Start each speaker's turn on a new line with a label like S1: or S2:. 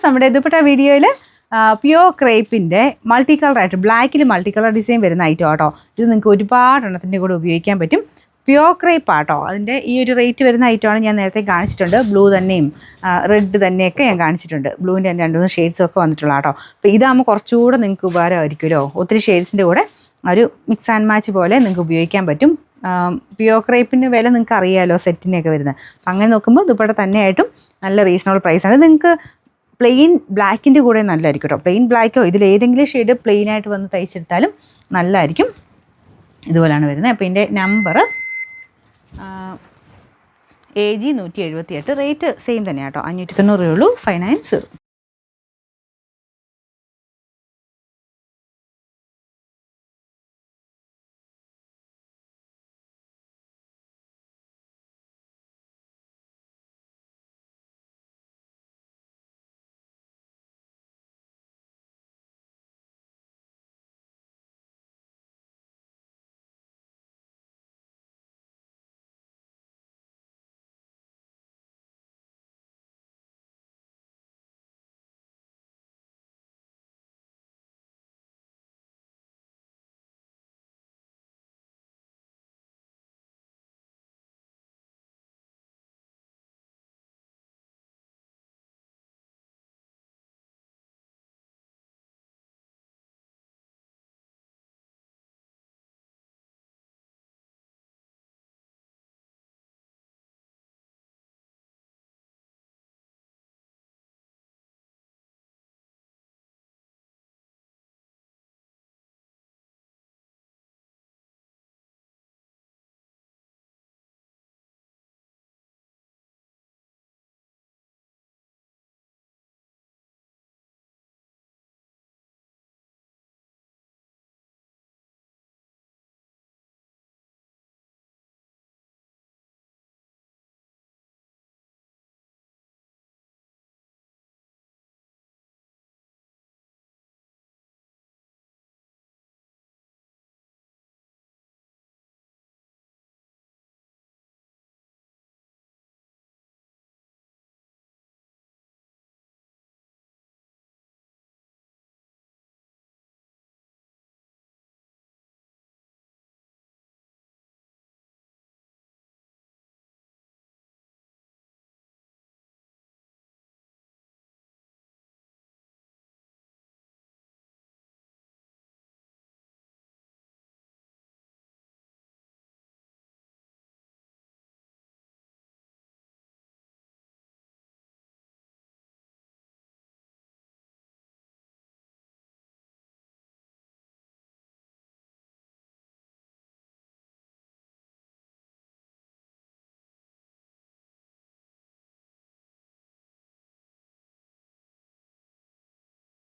S1: നമ്മുടെ ദുപ്പട്ട വീഡിയോയിൽ pure ക്രേപ്പിൻ്റെ multi കളറായിട്ട് ബ്ലാക്കിൽ മൾട്ടി കളർ ഡിസൈൻ വരുന്ന ഐറ്റം ആട്ടോ. ഇത് നിങ്ങൾക്ക് ഒരുപാട് എണ്ണത്തിൻ്റെ കൂടെ ഉപയോഗിക്കാൻ പറ്റും. പ്യോർ ക്രേപ്പ് ആട്ടോ. അതിൻ്റെ ഈ ഒരു റേറ്റ് വരുന്ന ഐറ്റമാണ് ഞാൻ നേരത്തെ കാണിച്ചിട്ടുണ്ട്. ബ്ലൂ തന്നെയും റെഡ് തന്നെയൊക്കെ ഞാൻ കാണിച്ചിട്ടുണ്ട്. ബ്ലൂവിൻ്റെ 2-3 ഷെയ്ഡ്സും ഒക്കെ വന്നിട്ടുള്ള ആട്ടോ. അപ്പോൾ ഇതാകുമ്പോൾ കുറച്ചുകൂടെ നിങ്ങൾക്ക് ഉപകാരമായിരിക്കുമല്ലോ. ഒത്തിരി ഷെയ്ഡ്സിൻ്റെ കൂടെ ഒരു മിക്സ് ആൻഡ് മാച്ച് പോലെ നിങ്ങൾക്ക് ഉപയോഗിക്കാൻ പറ്റും. പ്യോർ ക്രേപ്പിൻ്റെ വില നിങ്ങൾക്ക് അറിയാമല്ലോ, സെറ്റിനൊക്കെ വരുന്നത്. അങ്ങനെ നോക്കുമ്പോൾ ദുപ്പട്ട തന്നെയായിട്ടും നല്ല റീസണബിൾ പ്രൈസാണ്. നിങ്ങൾക്ക് പ്ലെയിൻ ബ്ലാക്കിൻ്റെ കൂടെ നല്ലതായിരിക്കും കേട്ടോ. പ്ലെയിൻ ബ്ലാക്കോ ഇതിലേതെങ്കിലും ഷെയ്ഡ് പ്ലെയിനായിട്ട് വന്ന് തയ്ച്ചെടുത്താലും നല്ലതായിരിക്കും. ഇതുപോലെയാണ് വരുന്നത്. അപ്പോൾ ഇതിൻ്റെ നമ്പർ AG 178. റേറ്റ് സെയിം തന്നെയാണ് കേട്ടോ. 590 ഉള്ളൂ. 590.